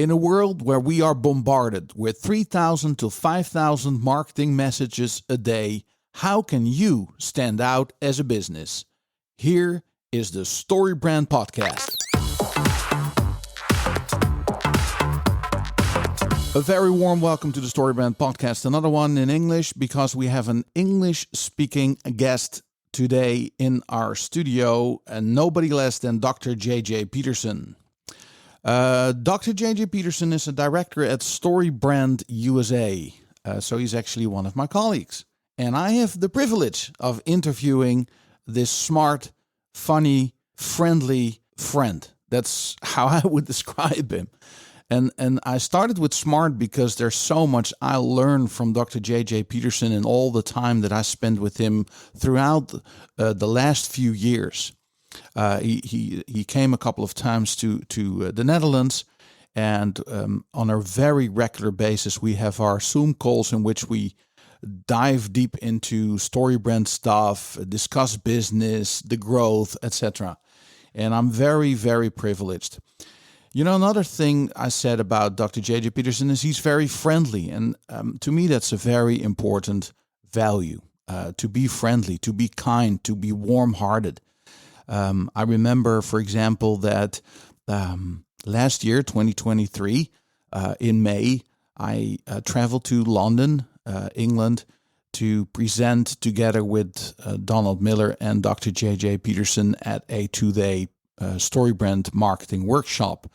In a world where we are bombarded with 3,000 to 5,000 marketing messages a day, how can you stand out as a business? Here is the StoryBrand Podcast. A very warm welcome to the StoryBrand Podcast. Another one in English because we have an English-speaking guest today in our studio, and nobody less than Dr. J.J. Peterson. Dr. J.J. Peterson is a director at StoryBrand USA, so he's actually one of my colleagues. And I have the privilege of interviewing this smart, funny, friendly friend. That's how I would describe him. And I started with smart because there's so much I learned from Dr. J.J. Peterson and all the time that I spent with him throughout the last few years. He came a couple of times to the Netherlands, and on a very regular basis we have our Zoom calls in which we dive deep into StoryBrand stuff, discuss business, the growth, etc. And I'm very, very privileged. You know, another thing I said about Dr. J.J. Peterson is he's very friendly, and to me that's a very important value, to be friendly, to be kind, to be warm-hearted. I remember, for example, that last year, 2023, in May, I traveled to London, England, to present together with Donald Miller and Dr. J.J. Peterson at a two-day StoryBrand marketing workshop.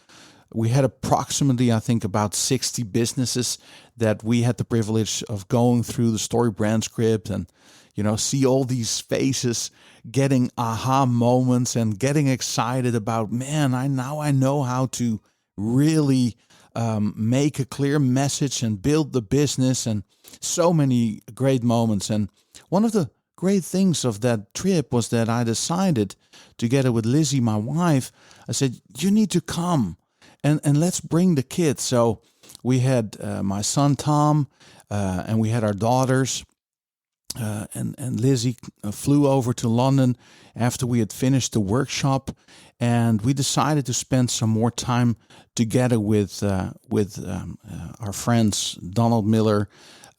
We had approximately, I think, about 60 businesses that we had the privilege of going through the StoryBrand script and, you know, see all these faces getting aha moments and getting excited about, man, I know how to really make a clear message and build the business, and so many great moments. And one of the great things of that trip was that I decided, together with Lizzie, my wife, I said, you need to come and let's bring the kids. So we had my son Tom and we had our daughters. And Lizzie flew over to London after we had finished the workshop, and we decided to spend some more time together with our friends Donald Miller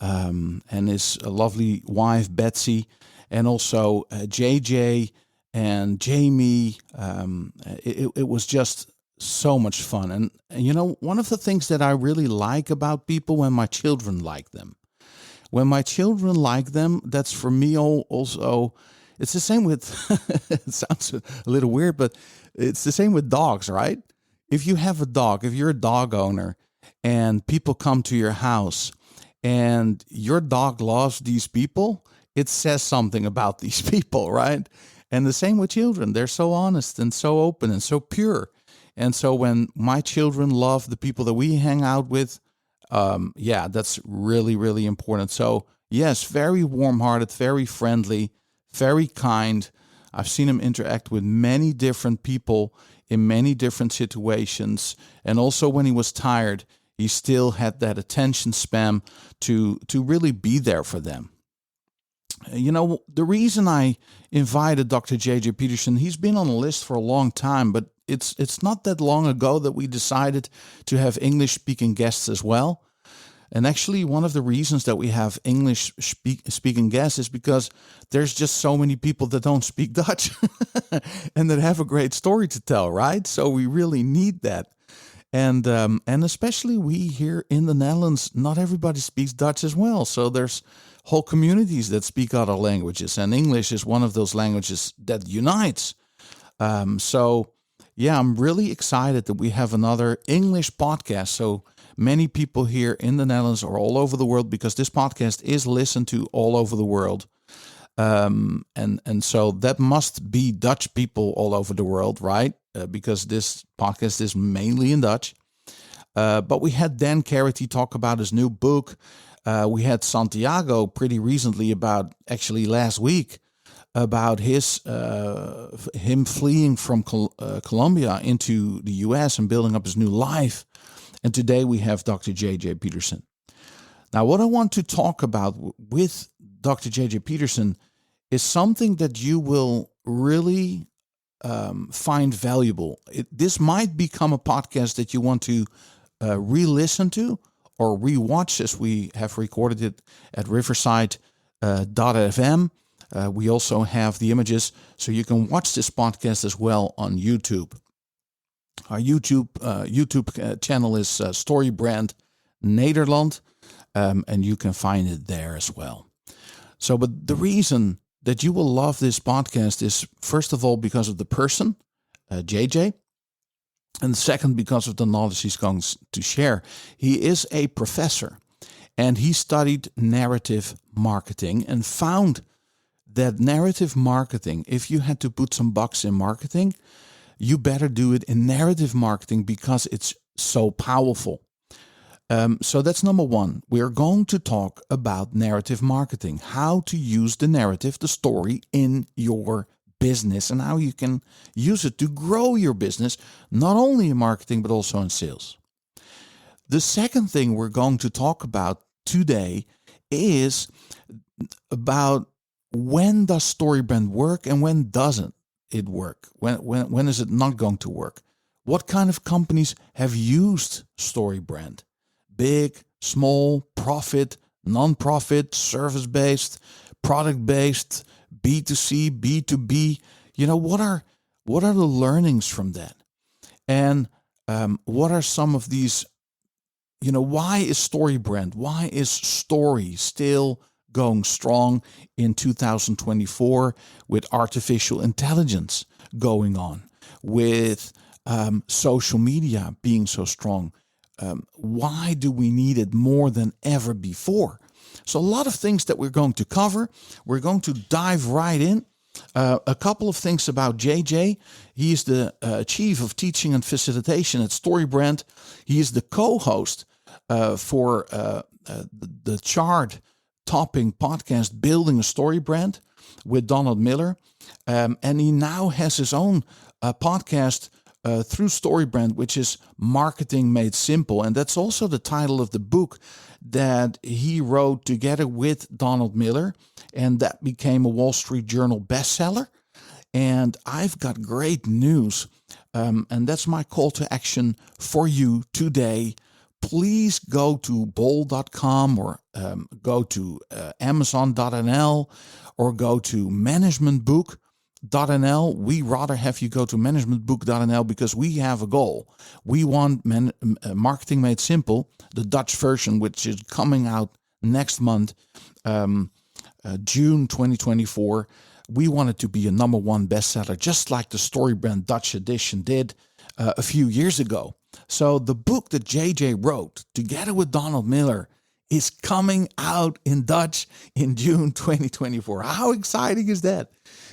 and his lovely wife Betsy, and also JJ and Jamie. It was just so much fun, and you know, one of the things that I really like about people when my children like them. When my children like them, that's for me also, it's the same with, it sounds a little weird, but it's the same with dogs, right? If you have a dog, if you're a dog owner and people come to your house and your dog loves these people, it says something about these people, right? And the same with children. They're so honest and so open and so pure. And so when my children love the people that we hang out with, that's really, really important. So yes, very warm-hearted, very friendly, very kind. I've seen him interact with many different people in many different situations. And also when he was tired, he still had that attention span to really be there for them. You know, the reason I invited Dr. J.J. Peterson, he's been on the list for a long time, but it's not that long ago that we decided to have English-speaking guests as well. And actually, one of the reasons that we have English-speaking guests is because there's just so many people that don't speak Dutch and that have a great story to tell, right? So we really need that. And especially we here in the Netherlands, not everybody speaks Dutch as well. So there's whole communities that speak other languages, and English is one of those languages that unites. So yeah, I'm really excited that we have another English podcast. So many people here in the Netherlands or all over the world, because this podcast is listened to all over the world. And so that must be Dutch people all over the world, right? Because this podcast is mainly in Dutch. But we had Dan Carity talk about his new book. We had Santiago pretty recently, about actually last week, about him fleeing from Colombia into the US and building up his new life. And today we have Dr. J.J. Peterson. Now, what I want to talk about with Dr. J.J. Peterson is something that you will really find valuable. This might become a podcast that you want to re-listen to or re-watch, as we have recorded it at Riverside .fm. We also have the images, so you can watch this podcast as well on YouTube. Our YouTube channel is StoryBrand Nederland, and you can find it there as well. So, but the reason that you will love this podcast is, first of all, because of the person, JJ, and second, because of the knowledge he's going to share. He is a professor, and he studied narrative marketing and found that narrative marketing, if you had to put some bucks in marketing, you better do it in narrative marketing because it's so powerful. So that's number one. We're going to talk about narrative marketing, how to use the narrative, the story in your business, and how you can use it to grow your business, not only in marketing, but also in sales. The second thing we're going to talk about today is about when does StoryBrand work and when doesn't it work? When is it not going to work? What kind of companies have used StoryBrand? Big, small, profit, non-profit, service-based, product-based, B2C, B2B. What are the learnings from that? And what are some of these, why is StoryBrand, why is story still going strong in 2024 with artificial intelligence going on, with social media being so strong? Why do we need it more than ever before? So a lot of things that we're going to cover. We're going to dive right in. A couple of things about JJ. He is the Chief of Teaching and Facilitation at StoryBrand. He is the co-host for the chart-topping podcast, Building a StoryBrand, with Donald Miller. And he now has his own podcast through StoryBrand, which is Marketing Made Simple. And that's also the title of the book that he wrote together with Donald Miller. And that became a Wall Street Journal bestseller. And I've got great news. And that's my call to action for you today. Please go to bol.com or go to amazon.nl or go to managementbook.nl. We rather have you go to managementbook.nl because we have a goal. We want Marketing Made Simple, the Dutch version, which is coming out next month, June 2024. We want it to be a number one bestseller, just like the StoryBrand Dutch edition did a few years ago. So the book that JJ wrote together with Donald Miller is coming out in Dutch in June 2024. How exciting is that?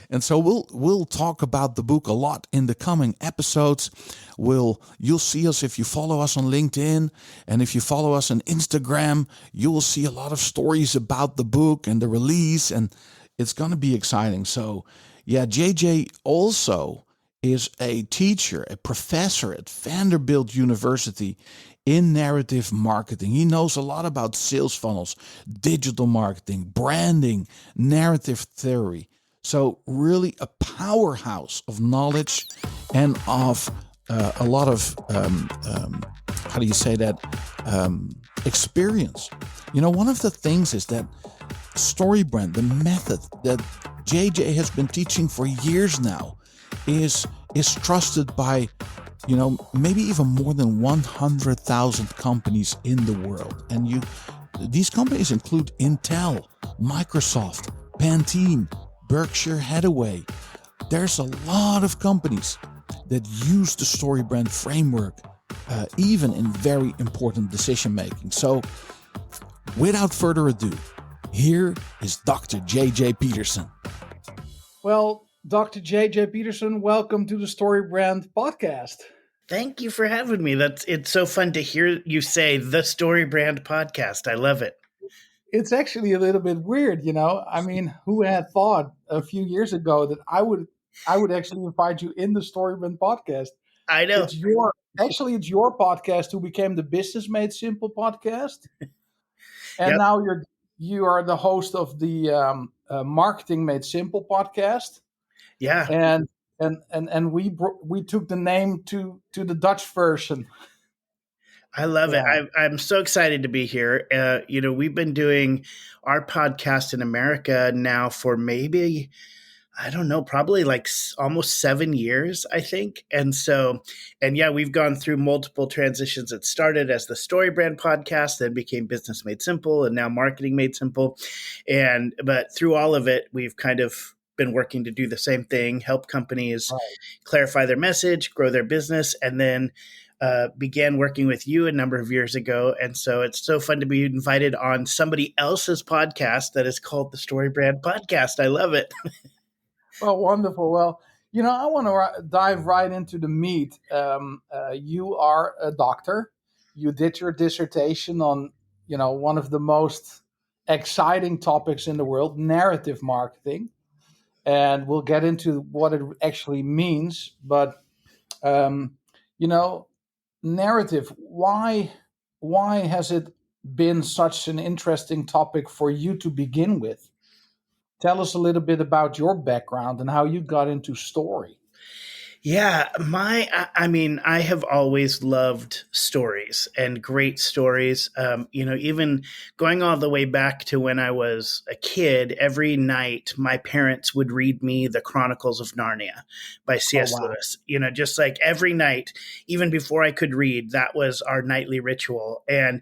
And so we'll talk about the book a lot in the coming episodes. You'll see us if you follow us on LinkedIn, and if you follow us on Instagram, you will see a lot of stories about the book and the release, and it's going to be exciting. So yeah, JJ also is a teacher, a professor at Vanderbilt University in narrative marketing. He knows a lot about sales funnels, digital marketing, branding, narrative theory. So really a powerhouse of knowledge and of a lot of, experience. One of the things is that StoryBrand, the method that JJ has been teaching for years now, is trusted by, maybe even more than 100,000 companies in the world. And these companies include Intel, Microsoft, Pantene, Berkshire Hathaway. There's a lot of companies that use the StoryBrand framework, even in very important decision making. So without further ado, here is Dr. JJ Peterson. Well, Dr. JJ Peterson, welcome to the StoryBrand Podcast. Thank you for having me. It's so fun to hear you say the StoryBrand Podcast. I love it. It's actually a little bit weird, I mean, who had thought a few years ago that I would actually invite you in the StoryBrand Podcast? I know. It's your podcast who became the Business Made Simple podcast. And Yep. now you are the host of the Marketing Made Simple podcast. Yeah. And we took the name to the Dutch version. I love it. Yeah. I'm so excited to be here. We've been doing our podcast in America now for maybe, I don't know, probably like almost 7 years, I think. And yeah, we've gone through multiple transitions. It started as the StoryBrand podcast, then became Business Made Simple, and now Marketing Made Simple. But through all of it, we've kind of been working to do the same thing, help companies Right. clarify their message, grow their business, and then began working with you a number of years ago. And so it's so fun to be invited on somebody else's podcast that is called the StoryBrand Podcast. I love it. Well, wonderful. Well, I want to dive right into the meat. You are a doctor. You did your dissertation on, one of the most exciting topics in the world, narrative marketing. And we'll get into what it actually means. But, narrative, why has it been such an interesting topic for you to begin with? Tell us a little bit about your background and how you got into story. Yeah, I have always loved stories and great stories. Even going all the way back to when I was a kid, every night my parents would read me The Chronicles of Narnia by C.S. wow. Lewis. Just like every night, even before I could read, that was our nightly ritual. And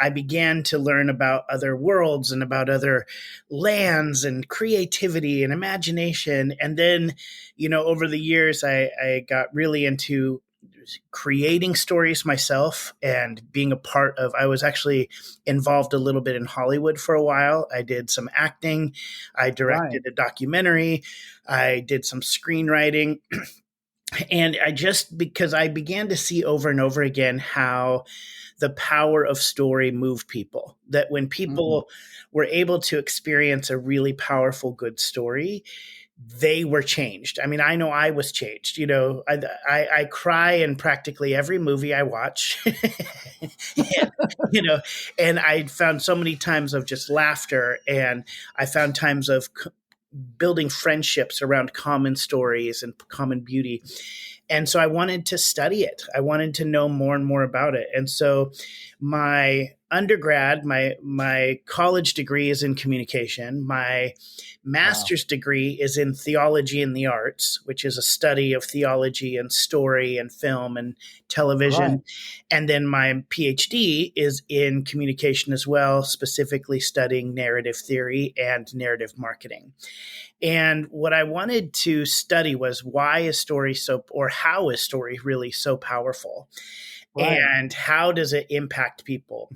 I began to learn about other worlds and about other lands and creativity and imagination. And then, over the years, I got really into creating stories myself and being a part of, I was actually involved a little bit in Hollywood for a while. I did some acting. I directed a documentary. I did some screenwriting. And because I began to see over and over again how the power of story moved people, that when people were able to experience a really powerful, good story, they were changed. I mean, I know I was changed. I cry in practically every movie I watch, and I found so many times of just laughter, and I found times of building friendships around common stories and common beauty. And so I wanted to study it. I wanted to know more and more about it. And so my undergrad, my college degree is in communication. My master's degree is in theology and the arts, which is a study of theology and story and film and television. Right. And then my PhD is in communication as well, specifically studying narrative theory and narrative marketing. And what I wanted to study was how is story really so powerful? Right. And how does it impact people?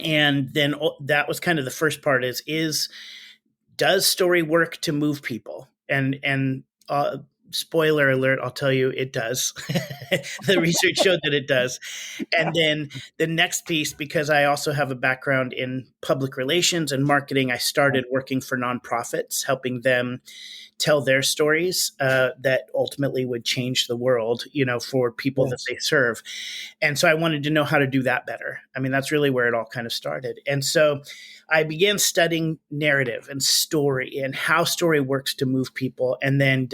And then that was kind of the first part is does story work to move people? And spoiler alert, I'll tell you it does. The research showed that it does. And then the next piece, because I also have a background in public relations and marketing, I started working for nonprofits, helping them tell their stories that ultimately would change the world, for people that they serve. And so I wanted to know how to do that better. I mean, that's really where it all kind of started. And so I began studying narrative and story and how story works to move people. And then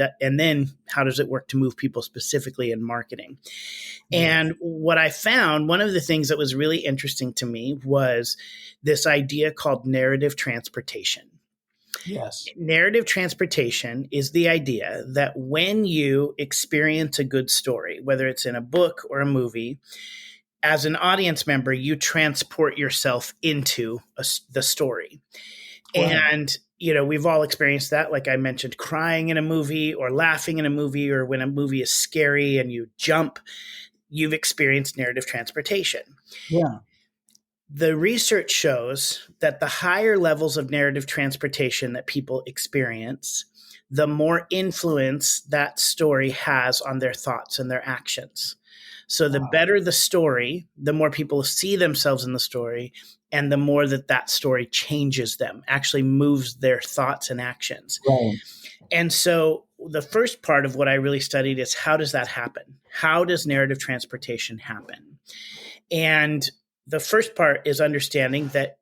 how does it work to move people specifically in marketing? And what I found, one of the things that was really interesting to me was this idea called narrative transportation. Yes. Narrative transportation is the idea that when you experience a good story, whether it's in a book or a movie, as an audience member, you transport yourself into the story. Wow. And, we've all experienced that. Like I mentioned, crying in a movie or laughing in a movie, or when a movie is scary and you jump, you've experienced narrative transportation. Yeah. The research shows that the higher levels of narrative transportation that people experience, the more influence that story has on their thoughts and their actions. So the better the story, the more people see themselves in the story, and the more that story changes them, actually moves their thoughts and actions. Right. And so the first part of what I really studied is, how does that happen? How does narrative transportation happen? And the first part is understanding that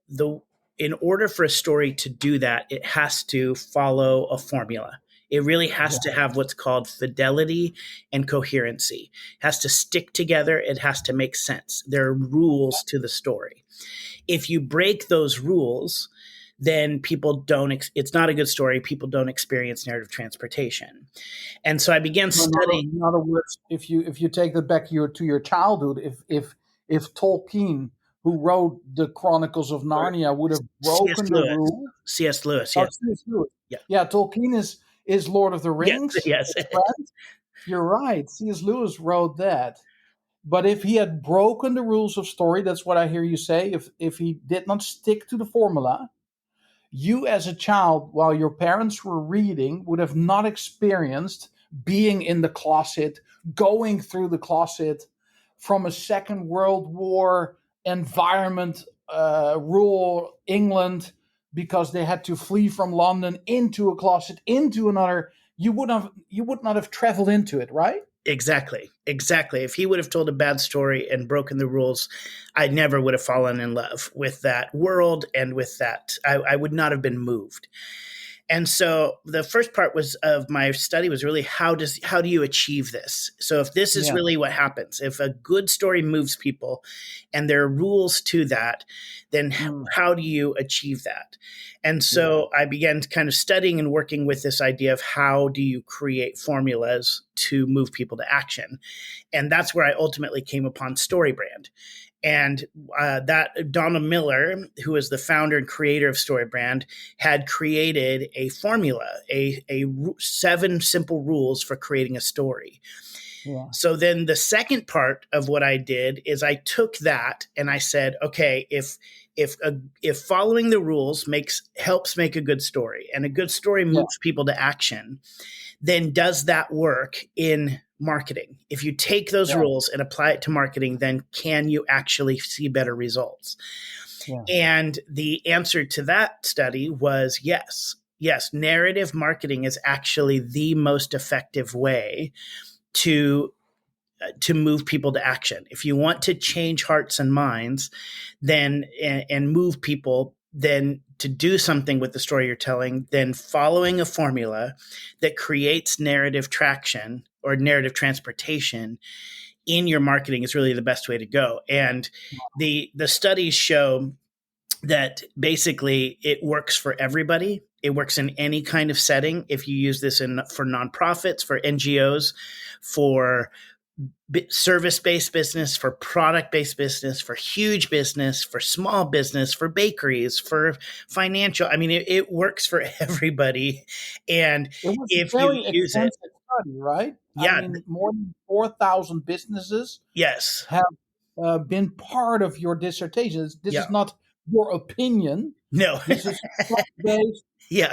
in order for a story to do that, it has to follow a formula. It really has Yeah. to have what's called fidelity and coherency. It has to stick together. It has to make sense. There are rules to the story. If you break those rules, then people don't, it's not a good story. People don't experience narrative transportation. And so I began studying. In other words, if you take that back to your childhood, if Tolkien, who wrote the Chronicles of Narnia, would have broken the rule. C.S. Lewis, Oh, yes. C.S. Lewis. Yeah. Yeah, Tolkien is Lord of the Rings. Yes. Right? You're right. C.S. Lewis wrote that. But if he had broken the rules of story, that's what I hear you say, if he did not stick to the formula, you as a child, while your parents were reading, would have not experienced being in the closet, going through the closet from a Second World War environment, rural England, because they had to flee from London into a closet, into another. You would not have traveled into it, right? Exactly. If he would have told a bad story and broken the rules, I never would have fallen in love with that world and with that. I would not have been moved. And so the first part of my study was really how do you achieve this? So if this is really what happens, if a good story moves people and there are rules to that, then how do you achieve that? And so I began kind of studying and working with this idea of how do you create formulas to move people to action? And that's where I ultimately came upon StoryBrand. And that Donna Miller, who is the founder and creator of StoryBrand, had created a formula, a 7 simple rules for creating a story. Yeah. So then the second part of what I did is I took that and I said, okay, if following the rules helps make a good story, and a good story moves people to action, then does that work in marketing? If you take those rules and apply it to marketing, then can you actually see better results? Yeah. And the answer to that study was yes. Yes, narrative marketing is actually the most effective way to move people to action. If you want to change hearts and minds, then and move people, then to do something with the story you're telling, then following a formula that creates narrative traction or narrative transportation in your marketing is really the best way to go. And the studies show that basically it works for everybody. It works in any kind of setting. If you use this for nonprofits, for NGOs, for service-based business, for product-based business, for huge business, for small business, for bakeries, for financial. I mean, it works for everybody. And if you use it, study, right? Yeah, I mean, more than 4,000 businesses have been part of your dissertation. This is not your opinion. No, this is based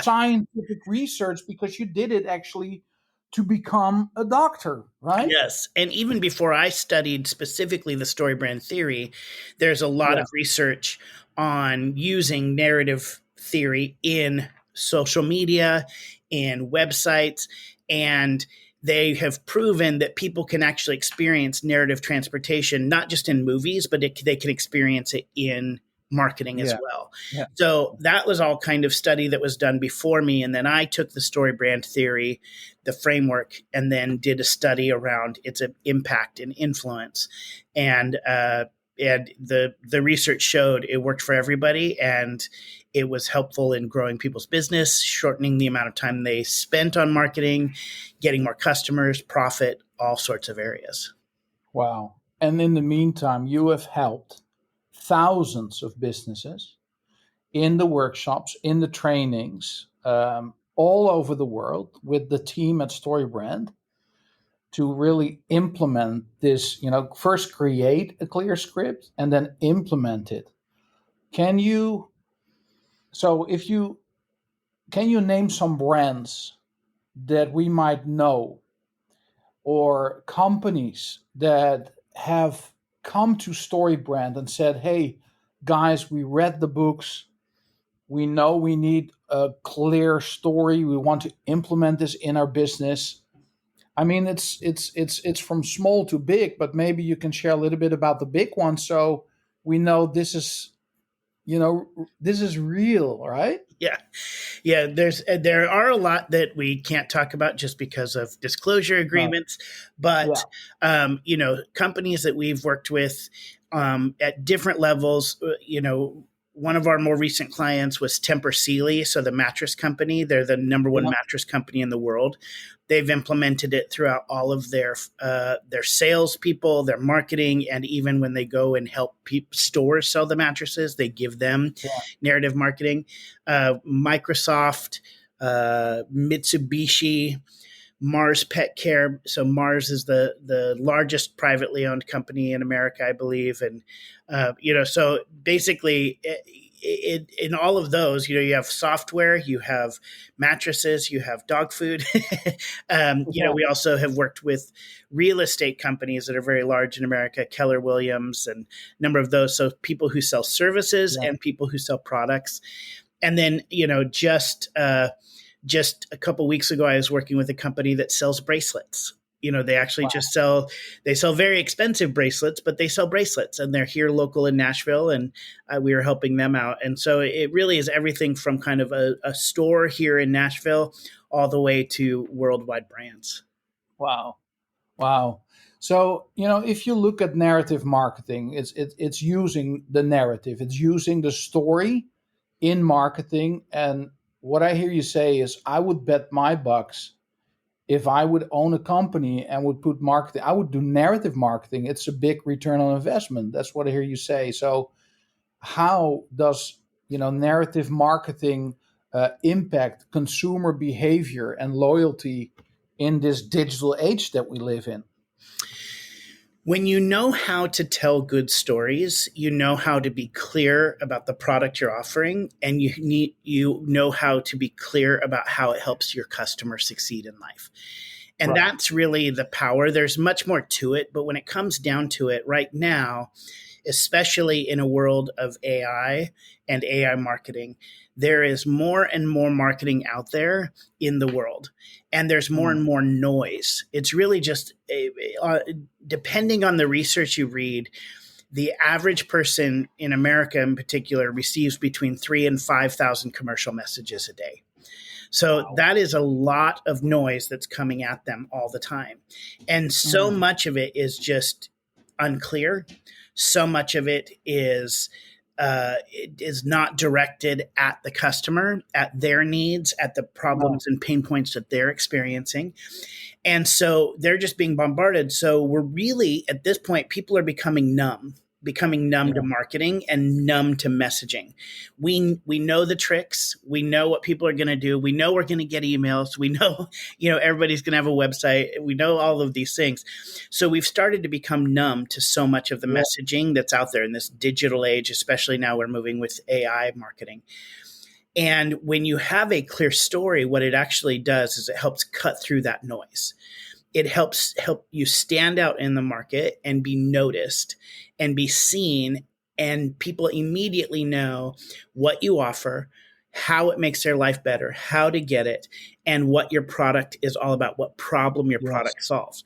scientific research, because you did it actually to become a doctor, right? Yes. And even before I studied specifically the StoryBrand theory, there's a lot of research on using narrative theory in social media, in websites, and they have proven that people can actually experience narrative transportation, not just in movies, but they can experience it in marketing as well. Yeah. So that was all kind of study that was done before me. And then I took the StoryBrand theory, the framework, and then did a study around its impact and influence. And the research showed it worked for everybody, and it was helpful in growing people's business, shortening the amount of time they spent on marketing, getting more customers, profit, all sorts of areas. Wow. And in the meantime, you have helped thousands of businesses in the workshops, in the trainings, all over the world with the team at StoryBrand to really implement this, first create a clear script and then implement it. Can you name some brands that we might know, or companies that have come to StoryBrand and said, hey, guys, we read the books. We know we need a clear story. We want to implement this in our business. I mean, it's from small to big, but maybe you can share a little bit about the big one, so we know this is this is real, right? Yeah. Yeah. There are a lot that we can't talk about just because of disclosure agreements, but, companies that we've worked with, at different levels, one of our more recent clients was Tempur Sealy. So the mattress company, they're the number one mattress company in the world. They've implemented it throughout all of their salespeople, their marketing, and even when they go and help stores sell the mattresses, they give them narrative marketing. Microsoft, Mitsubishi, Mars Pet Care. So Mars is the largest privately owned company in America, I believe. And, so basically in all of those, you have software, you have mattresses, you have dog food. We also have worked with real estate companies that are very large in America, Keller Williams and a number of those. So people who sell services and people who sell products. And then, just a couple of weeks ago, I was working with a company that sells bracelets. They actually they sell very expensive bracelets, but they sell bracelets, and they're here local in Nashville, and we are helping them out. And so it really is everything from kind of a store here in Nashville all the way to worldwide brands. Wow. So, if you look at narrative marketing, it's using the narrative, it's using the story in marketing. And what I hear you say is, I would bet my bucks if I would own a company and would put marketing, I would do narrative marketing. It's a big return on investment. That's what I hear you say. So how does, narrative marketing impact consumer behavior and loyalty in this digital age that we live in? When you know how to tell good stories, you know how to be clear about the product you're offering, and you know how to be clear about how it helps your customer succeed in life. And that's really the power. There's much more to it, but when it comes down to it right now, especially in a world of AI and AI marketing, there is more and more marketing out there in the world, and there's more and more noise. It's really just, depending on the research you read, the average person in America in particular receives between 3,000 and 5,000 commercial messages a day. So that is a lot of noise that's coming at them all the time. And so much of it is just unclear. So much of it is not directed at the customer, at their needs, at the problems and pain points that they're experiencing. And so they're just being bombarded. So we're really, at this point, people are becoming numb to marketing and numb to messaging. We know the tricks. We know what people are going to do. We know we're going to get emails. We know, everybody's going to have a website. We know all of these things. So we've started to become numb to so much of the messaging that's out there in this digital age, especially now we're moving with AI marketing. And when you have a clear story, what it actually does is it helps cut through that noise. It helps you stand out in the market and be noticed and be seen, and people immediately know what you offer, how it makes their life better, how to get it, and what your product is all about, what problem your product solves.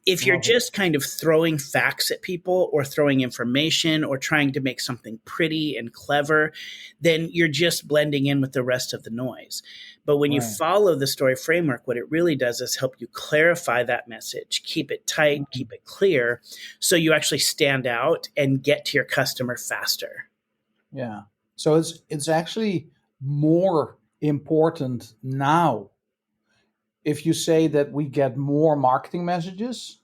If you're just kind of throwing facts at people or throwing information or trying to make something pretty and clever, then you're just blending in with the rest of the noise. But when you follow the story framework, what it really does is help you clarify that message, keep it tight, keep it clear, so you actually stand out and get to your customer faster. Yeah. So it's actually more important now if you say that we get more marketing messages,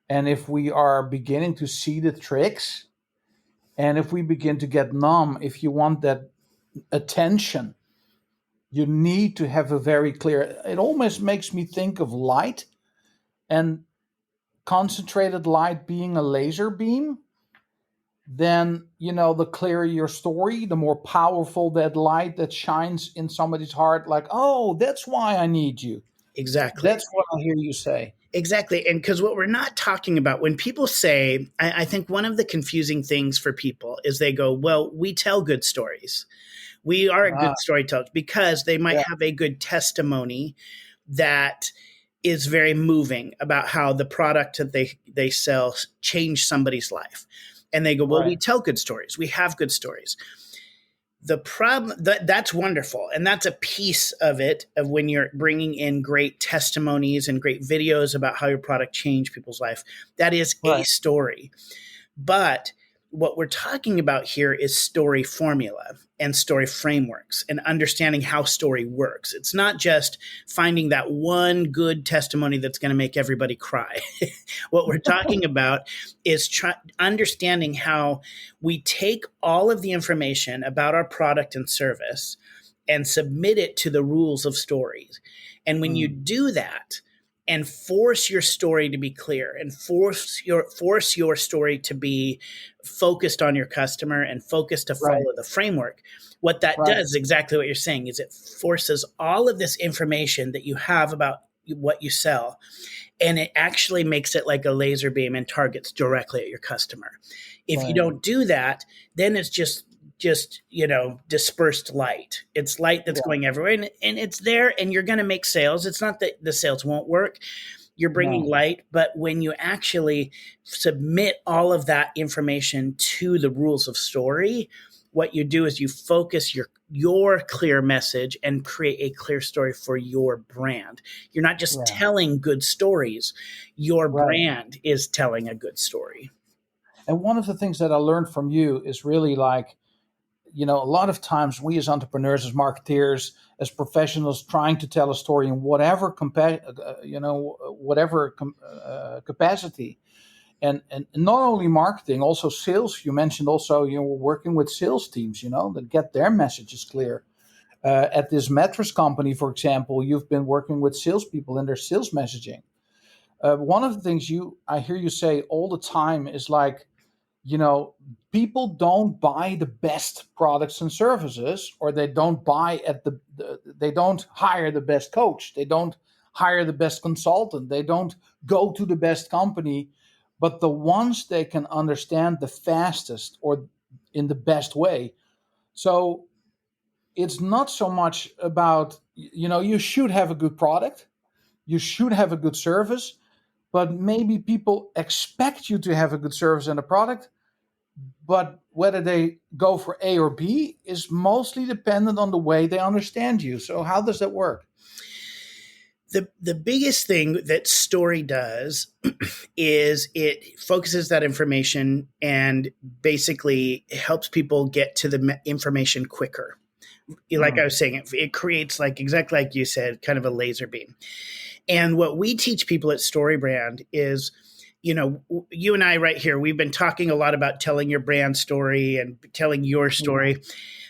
and if we are beginning to see the tricks, and if we begin to get numb, if you want that attention, you need to have a very clear, it almost makes me think of light, and concentrated light being a laser beam. Then, the clearer your story, the more powerful that light that shines in somebody's heart, like, oh, that's why I need you. Exactly. That's what I hear you say. Exactly. And because what we're not talking about, when people say, I think one of the confusing things for people is they go, well, we tell good stories. We are a good storyteller, because they might have a good testimony that is very moving about how the product that they sell changed somebody's life. And they go, well, we tell good stories. We have good stories. The problem that's wonderful. And that's a piece of it, of when you're bringing in great testimonies and great videos about how your product changed people's life. That is a story. But what we're talking about here is story formula and story frameworks and understanding how story works. It's not just finding that one good testimony that's going to make everybody cry. What we're talking about is understanding how we take all of the information about our product and service and submit it to the rules of stories. And when you do that, and force your story to be clear, and force your story to be focused on your customer and focused to follow the framework. What that does is exactly what you're saying, is it forces all of this information that you have about what you sell, and it actually makes it like a laser beam and targets directly at your customer. If you don't do that, then it's just dispersed light. It's light that's going everywhere, and it's there, and you're going to make sales. It's not that the sales won't work. You're bringing light, but when you actually submit all of that information to the rules of story, what you do is you focus your clear message and create a clear story for your brand. You're not just telling good stories. Your brand is telling a good story. And one of the things that I learned from you is really like, a lot of times we as entrepreneurs, as marketeers, as professionals trying to tell a story in whatever capacity, and not only marketing, also sales. You mentioned also, working with sales teams, that get their messages clear. At this mattress company, for example, you've been working with salespeople in their sales messaging. One of the things I hear you say all the time is like, people don't buy the best products and services, or they don't buy they don't hire the best coach. They don't hire the best consultant. They don't go to the best company, but the ones they can understand the fastest or in the best way. So it's not so much about, you should have a good product. You should have a good service. But maybe people expect you to have a good service and a product, but whether they go for A or B is mostly dependent on the way they understand you. So how does that work? The biggest thing that story does is it focuses that information and basically helps people get to the information quicker. Like I was saying, it creates, like exactly like you said, kind of a laser beam. And what we teach people at StoryBrand is, you and I right here, we've been talking a lot about telling your brand story and telling your story.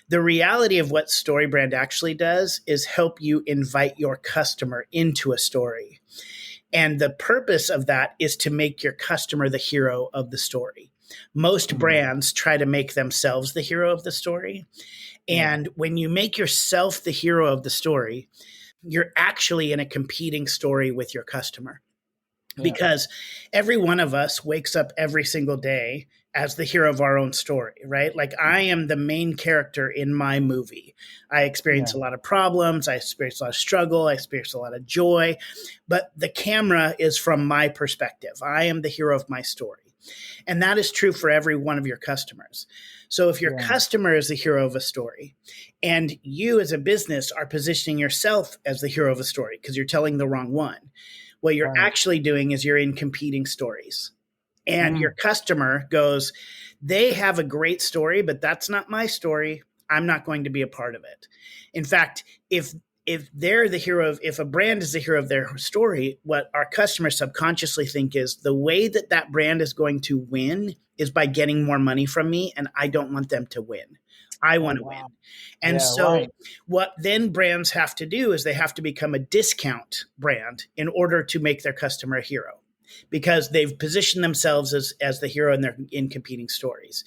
The reality of what StoryBrand actually does is help you invite your customer into a story. And the purpose of that is to make your customer the hero of the story. Most brands try to make themselves the hero of the story. And when you make yourself the hero of the story, you're actually in a competing story with your customer. Because every one of us wakes up every single day as the hero of our own story, right? Like, I am the main character in my movie. I experience a lot of problems. I experience a lot of struggle. I experience a lot of joy. But the camera is from my perspective. I am the hero of my story. And that is true for every one of your customers. So if your customer is the hero of a story, and you as a business are positioning yourself as the hero of a story because you're telling the wrong one, what you're actually doing is you're in competing stories. And your customer goes, they have a great story, but that's not my story. I'm not going to be a part of it. In fact, if they're the hero if a brand is the hero of their story, what our customers subconsciously think is the way that brand is going to win is by getting more money from me. And I don't want them to win. I want to win. And what then brands have to do is they have to become a discount brand in order to make their customer a hero, because they've positioned themselves as the hero and they're in competing stories.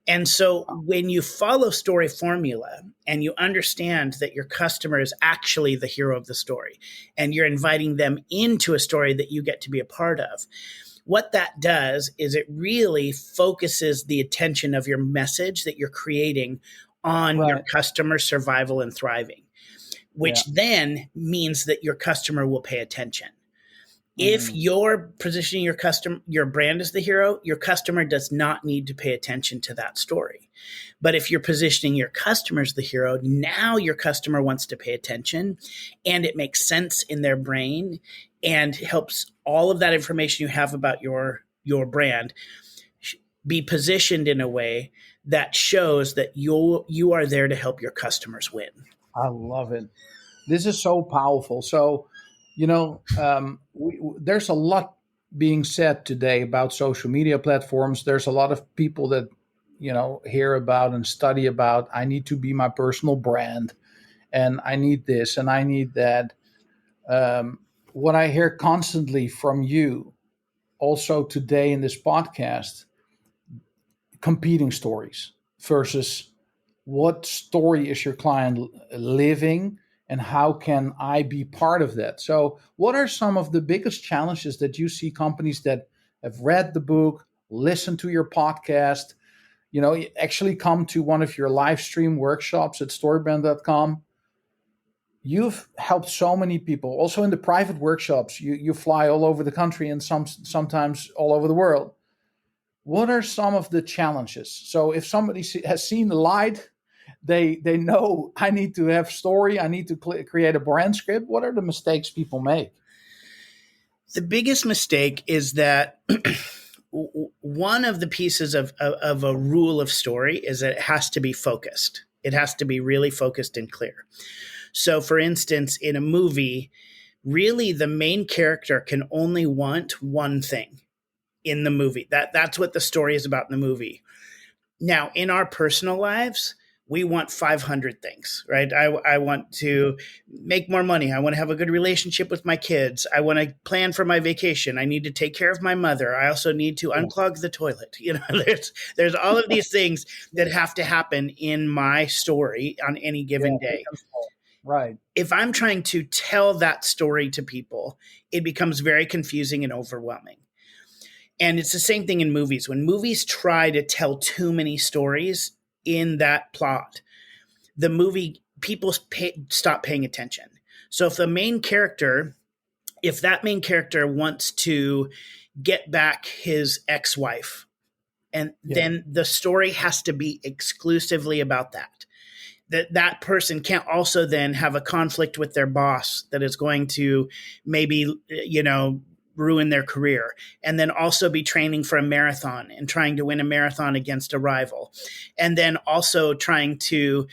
And so when you follow story formula and you understand that your customer is actually the hero of the story and you're inviting them into a story that you get to be a part of, what that does is it really focuses the attention of your message that you're creating on your customer survival and thriving, which then means that your customer will pay attention. If you're positioning your brand as the hero, your customer does not need to pay attention to that story. But if you're positioning your customer as the hero, now your customer wants to pay attention, and it makes sense in their brain and helps all of that information you have about your brand be positioned in a way that shows that you are there to help your customers win. I love it. This is so powerful. So, there's a lot being said today about social media platforms. There's a lot of people that, hear about and study about, I need to be my personal brand, and I need this and I need that. What I hear constantly from you also today in this podcast, competing stories versus what story is your client living and how can I be part of that? So what are some of the biggest challenges that you see companies that have read the book, listened to your podcast, actually come to one of your live stream workshops at storybrand.com? You've helped so many people. Also in the private workshops, you fly all over the country and sometimes all over the world. What are some of the challenges? So if somebody has seen the light, they know I need to have story, I need to create a brand script. What are the mistakes people make? The biggest mistake is that one of the pieces of a rule of story is that it has to be focused. It has to be really focused and clear. So for instance, in a movie, really the main character can only want one thing in the movie. That's what the story is about in the movie. Now, in our personal lives, we want 500 things, right? I want to make more money. I want to have a good relationship with my kids. I want to plan for my vacation. I need to take care of my mother. I also need to unclog the toilet. There's all of these things that have to happen in my story on any given day. Right. If I'm trying to tell that story to people, it becomes very confusing and overwhelming. And it's the same thing in movies. When movies try to tell too many stories in that plot, the movie, people stop paying attention. So if that main character wants to get back his ex-wife, then the story has to be exclusively about that. That person can't also then have a conflict with their boss that is going to maybe, ruin their career, and then also be training for a marathon and trying to win a marathon against a rival, and then also trying to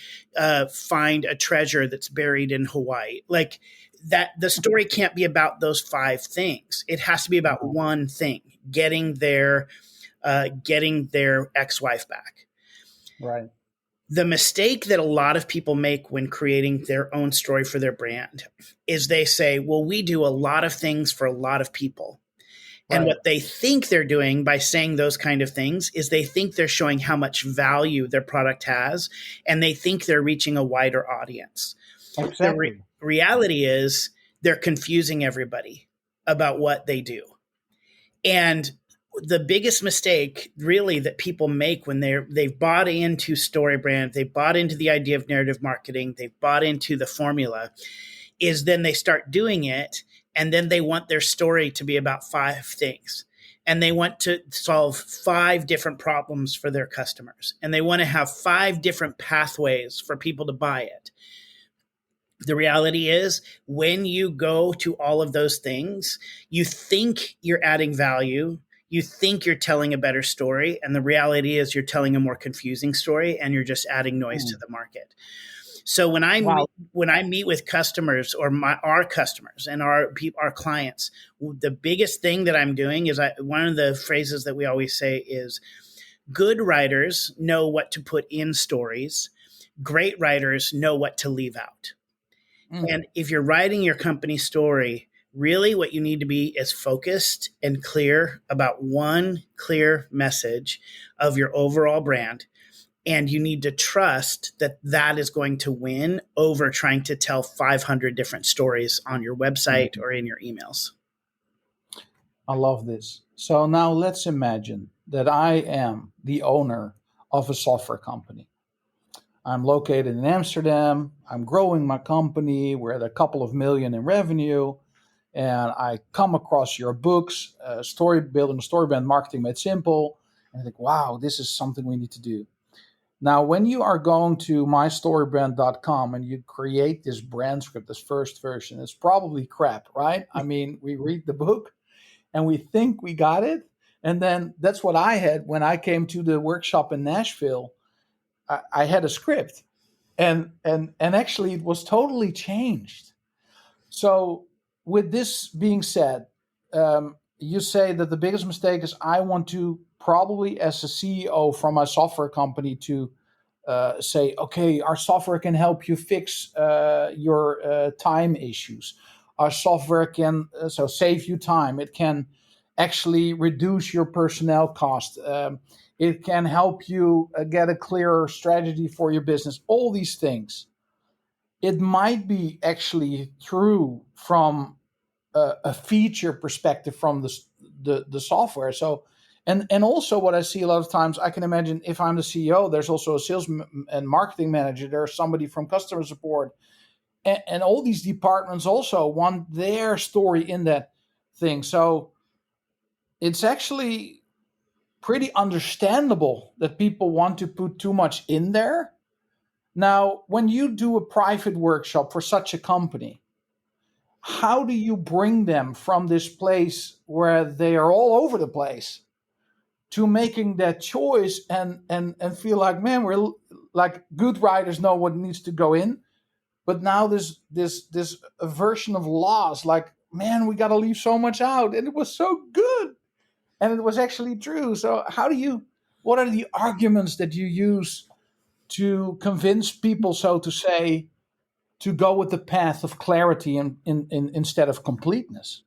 find a treasure that's buried in Hawaii. Like that, the story can't be about those 5 things. It has to be about one thing: getting their ex-wife back. Right. The mistake that a lot of people make when creating their own story for their brand is they say, well, we do a lot of things for a lot of people. Right. And what they think they're doing by saying those kind of things is they think they're showing how much value their product has, and they think they're reaching a wider audience. Exactly. The reality is they're confusing everybody about what they do. And the biggest mistake really that people make when they've bought into StoryBrand, they've bought into the idea of narrative marketing, they've bought into the formula, is then they start doing it, and then they want their story to be about 5 things. And they want to solve 5 different problems for their customers. And they want to have 5 different pathways for people to buy it. The reality is, when you go to all of those things, you think you're adding value. You think you're telling a better story, and the reality is you're telling a more confusing story, and you're just adding noise to the market. So when I meet with customers or our customers and our clients, the biggest thing that I'm doing is one of the phrases that we always say is, good writers know what to put in stories. Great writers know what to leave out. And if you're writing your company story, really what you need to be is focused and clear about one clear message of your overall brand. And you need to trust that that is going to win over trying to tell 500 different stories on your website or in your emails. I love this. So now let's imagine that I am the owner of a software company. I'm located in Amsterdam. I'm growing my company. We're at a couple of million in revenue. and I come across your books, building a StoryBrand marketing made simple, and I think, wow, this is something we need to do. Now, when you are going to mystorybrand.com and you create this brand script, this first version, it's probably crap, right? I mean, we read the book and we think we got it. And then that's what I had when I came to the workshop in Nashville. I had a script and actually it was totally changed. So with this being said, you say that the biggest mistake is I want to probably as a CEO from my software company to say, okay, our software can help you fix your time issues. Our software can save you time. It can actually reduce your personnel cost. It can help you get a clearer strategy for your business. All these things. It might be actually true from a feature perspective from the software. So, and also what I see a lot of times, I can imagine if I'm the CEO, there's also a sales and marketing manager. There's somebody from customer support, and all these departments also want their story in that thing. So it's actually pretty understandable that people want to put too much in there. Now, when you do a private workshop for such a company, how do you bring them from this place where they are all over the place to making that choice and feel like, man, we're like good writers know what needs to go in, but now this version of laws, like, man, we got to leave so much out, and it was so good, and it was actually true. So what are the arguments that you use to convince people, so to say, to go with the path of clarity instead of completeness?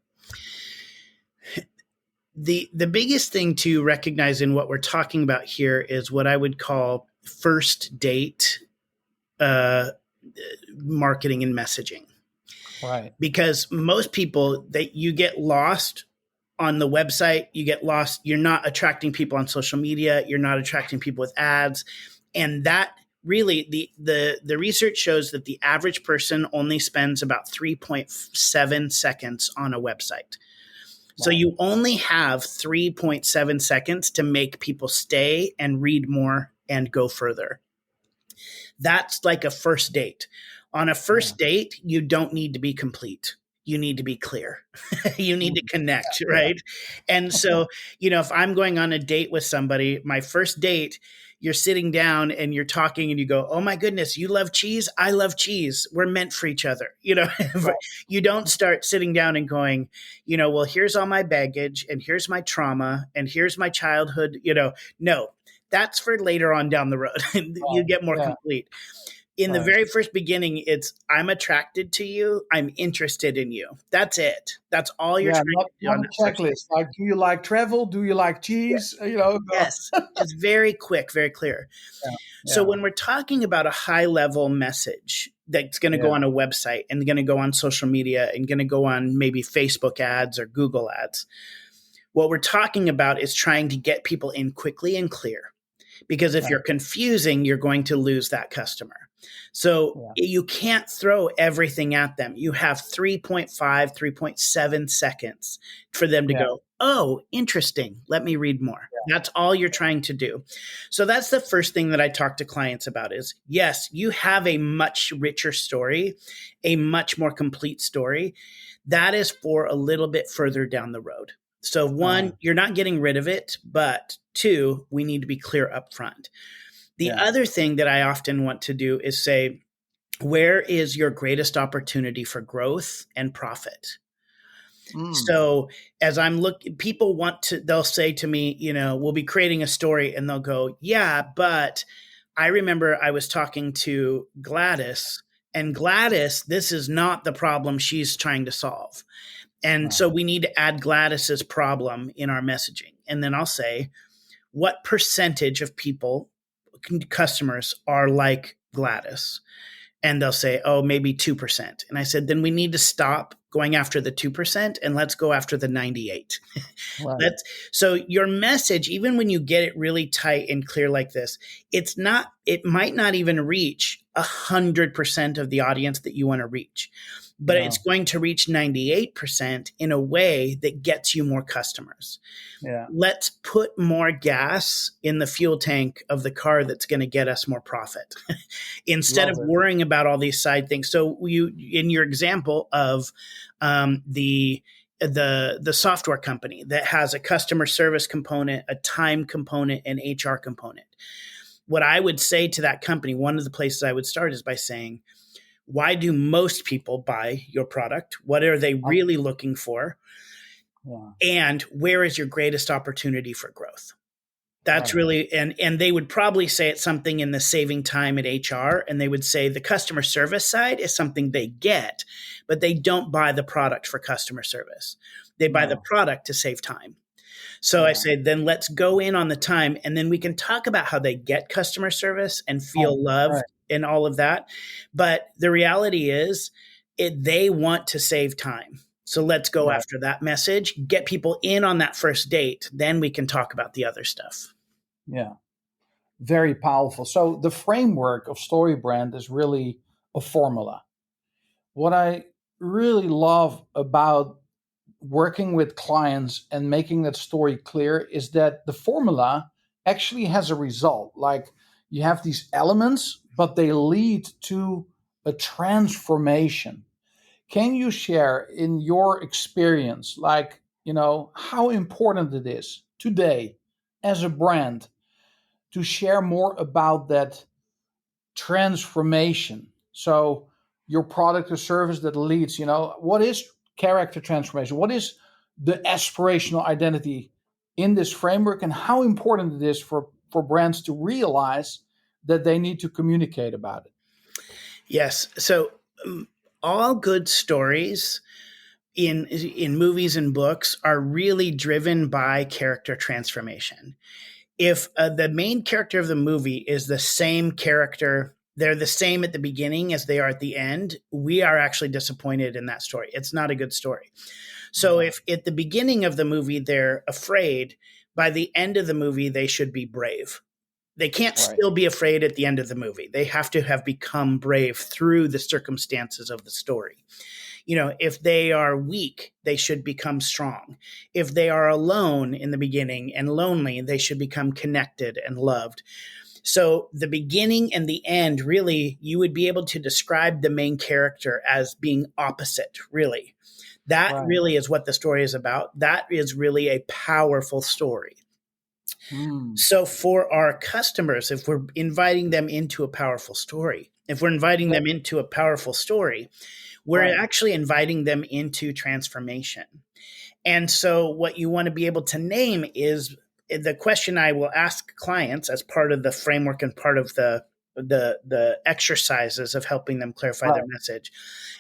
The biggest thing to recognize in what we're talking about here is what I would call first date marketing and messaging. Right. Because most people, you get lost on the website, you get lost, you're not attracting people on social media, you're not attracting people with ads. And that really, the research shows that the average person only spends about 3.7 seconds on a website. So you only have 3.7 seconds to make people stay and read more and go further. That's like a first date. On a first date, you don't need to be complete. You need to be clear. You need to connect, right? And so, if I'm going on a date with somebody, my first date, you're sitting down and you're talking and you go, oh my goodness, you love cheese? I love cheese. We're meant for each other. You don't start sitting down and going, well, here's all my baggage and here's my trauma and here's my childhood. No, that's for later on down the road. You get more complete. In the very first beginning, it's I'm attracted to you. I'm interested in you. That's it. That's all you're trying to do on the checklist. Like, do you like travel? Do you like cheese? Yes. Just very quick, very clear. So when we're talking about a high level message that's going to go on a website and going to go on social media and going to go on maybe Facebook ads or Google ads, what we're talking about is trying to get people in quickly and clear. Because if you're confusing, you're going to lose that customer. So you can't throw everything at them. You have 3.7 seconds for them to go, oh, interesting. Let me read more. That's all you're trying to do. So that's the first thing that I talk to clients about is, yes, you have a much richer story, a much more complete story. That is for a little bit further down the road. So one, you're not getting rid of it, but two, we need to be clear up front. The other thing that I often want to do is say, where is your greatest opportunity for growth and profit? So as I'm looking, people they'll say to me, we'll be creating a story and they'll go, yeah, but I remember I was talking to Gladys, and Gladys, this is not the problem she's trying to solve. And so we need to add Gladys's problem in our messaging. And then I'll say, what percentage of people, customers, are like Gladys? And they'll say, oh, maybe 2%. And I said, then we need to stop going after the 2%, and let's go after the 98. Right. So your message, even when you get it really tight and clear like this, it might not even reach 100% of the audience that you want to reach, but it's going to reach 98% in a way that gets you more customers. Yeah. Let's put more gas in the fuel tank of the car that's going to get us more profit instead of worrying about all these side things. So in your example of the software company that has a customer service component, a time component, and HR component, what I would say to that company, one of the places I would start is by saying, why do most people buy your product? What are they really looking for? Yeah. And where is your greatest opportunity for growth? That's really, and they would probably say it's something in the saving time at HR, and they would say the customer service side is something they get, but they don't buy the product for customer service. They buy the product to save time. So I say, then let's go in on the time, and then we can talk about how they get customer service and feel loved and all of that. But the reality is they want to save time. So let's go after that message, get people in on that first date. Then we can talk about the other stuff. Yeah. Very powerful. So the framework of StoryBrand is really a formula. What I really love about working with clients and making that story clear is that the formula actually has a result. Like you have these elements, but they lead to a transformation. Can you share in your experience, like, how important it is today as a brand to share more about that transformation? So your product or service that leads, what is character transformation? What is the aspirational identity in this framework, and how important it is for brands to realize that they need to communicate about it? Yes. So all good stories in movies and books are really driven by character transformation. If the main character of the movie is the same character, they're the same at the beginning as they are at the end, we are actually disappointed in that story. It's not a good story. So if at the beginning of the movie they're afraid, by the end of the movie they should be brave. They can't still be afraid at the end of the movie. They have to have become brave through the circumstances of the story. If they are weak, they should become strong. If they are alone in the beginning and lonely, they should become connected and loved. So the beginning and the end, really, you would be able to describe the main character as being opposite, really. That really is what the story is about. That is really a powerful story. So for our customers, if we're inviting them into a powerful story, we're actually inviting them into transformation. And so what you want to be able to name is the question I will ask clients as part of the framework and part of the exercises of helping them clarify their message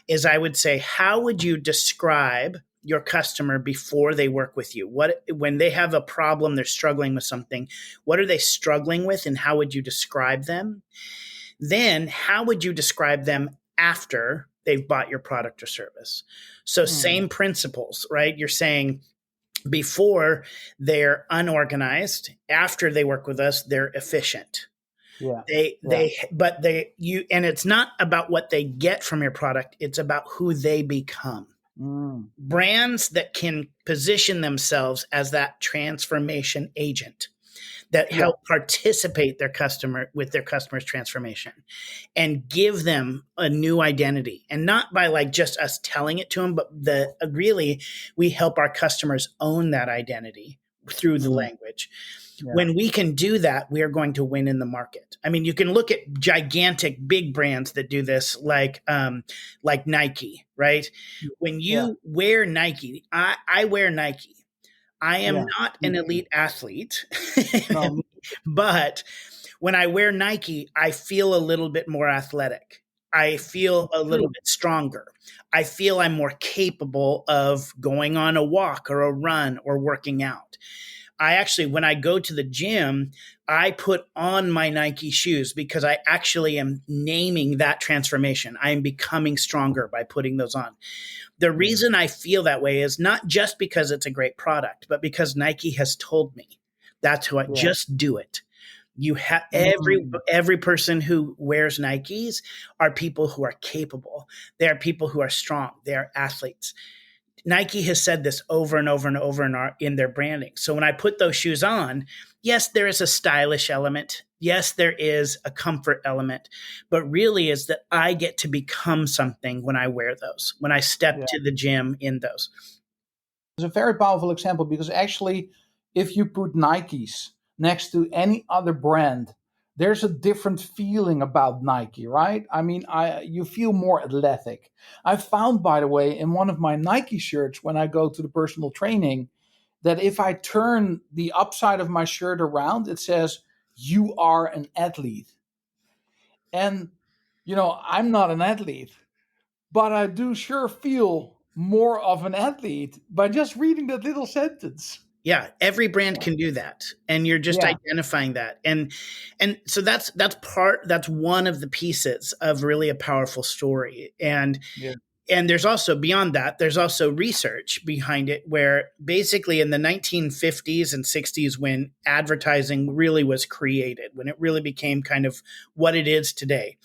is I would say, how would you describe your customer before they work with you? When they have a problem, they're struggling with something, what are they struggling with, and how would you describe them? Then how would you describe them after they've bought your product or service? So same principles, right? You're saying before they're unorganized, after they work with us, they're efficient. And it's not about what they get from your product. It's about who they become. Brands that can position themselves as that transformation agent that help participate with their customer's transformation and give them a new identity, and not by like just us telling it to them, but really we help our customers own that identity through the language. When we can do that, we are going to win in the market. I mean, you can look at gigantic big brands that do this, like Nike, right? When you wear Nike, I wear Nike. I am not an elite athlete, but when I wear Nike, I feel a little bit more athletic. I feel a little bit stronger. I feel I'm more capable of going on a walk or a run or working out. I actually, when I go to the gym, I put on my Nike shoes because I actually am naming that transformation. I am becoming stronger by putting those on. The reason I feel that way is not just because it's a great product, but because Nike has told me that's who just do it. You have every person who wears Nikes are people who are capable. They are people who are strong. They are athletes. Nike has said this over and over and over in their branding. So when I put those shoes on, yes, there is a stylish element. Yes, there is a comfort element, but really is that I get to become something when I wear those, when I step to the gym in those. It's a very powerful example because actually, if you put Nikes next to any other brand, there's a different feeling about Nike, right? I mean, you feel more athletic. I found, by the way, in one of my Nike shirts when I go to the personal training, that if I turn the upside of my shirt around, it says, "You are an athlete." And, I'm not an athlete, but I do sure feel more of an athlete by just reading that little sentence. Yeah, every brand can do that, and you're just identifying that, and so that's one of the pieces of really a powerful story, and there's also beyond that, there's also research behind it, where basically in the 1950s and 60s, when advertising really was created, when it really became kind of what it is today.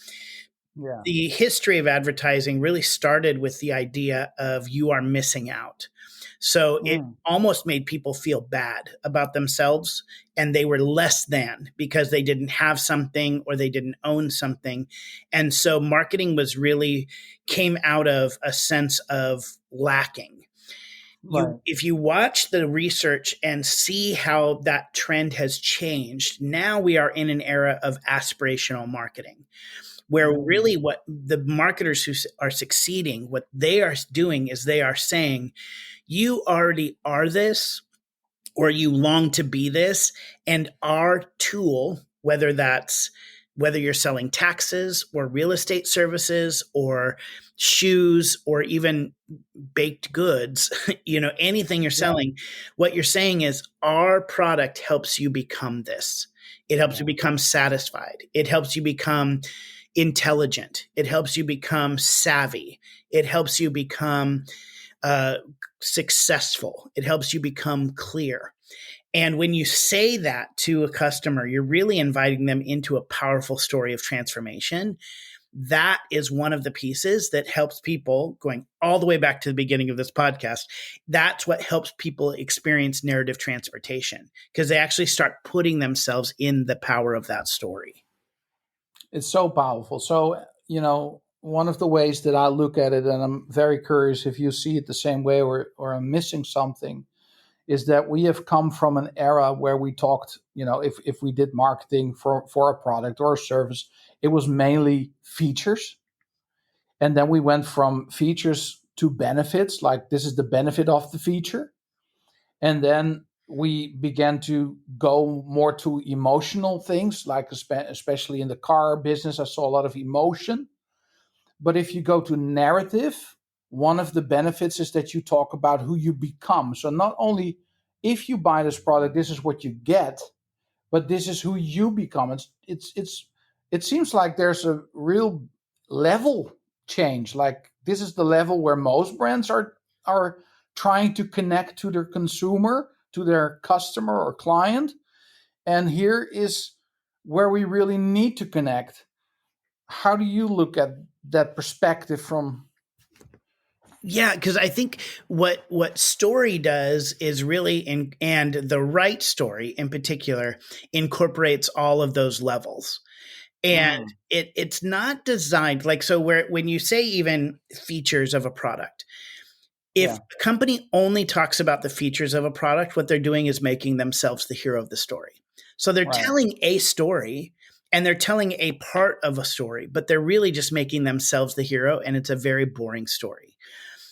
Yeah. The history of advertising really started with the idea of you are missing out. So it almost made people feel bad about themselves, and they were less than because they didn't have something or they didn't own something. And so marketing came out of a sense of lacking. Right. If you watch the research and see how that trend has changed, now we are in an era of aspirational marketing, where really what the marketers who are succeeding, what they are doing is they are saying, you already are this, or you long to be this, and our tool, whether you're selling taxes or real estate services or shoes or even baked goods, anything you're selling, what you're saying is our product helps you become this. It helps you become satisfied. It helps you become intelligent. It helps you become savvy. It helps you become successful. It helps you become clear. And when you say that to a customer, you're really inviting them into a powerful story of transformation. That is one of the pieces that helps people, going all the way back to the beginning of this podcast. That's what helps people experience narrative transportation, because they actually start putting themselves in the power of that story. It's so powerful. So, one of the ways that I look at it, and I'm very curious if you see it the same way or I'm missing something, is that we have come from an era where we talked, if we did marketing for a product or a service, it was mainly features. And then we went from features to benefits, like this is the benefit of the feature. And then we began to go more to emotional things, like especially in the car business, I saw a lot of emotion. But if you go to narrative, one of the benefits is that you talk about who you become. So not only if you buy this product, this is what you get, but this is who you become. It seems like there's a real level change. Like this is the level where most brands are trying to connect to their consumer, to their customer or client. And here is where we really need to connect. How do you look at that perspective from? Yeah, because I think what story does is really, and the right story in particular, incorporates all of those levels. And it's not designed when you say even features of a product, if a company only talks about the features of a product, what they're doing is making themselves the hero of the story. So they're telling a story, and they're telling a part of a story, but they're really just making themselves the hero, and it's a very boring story.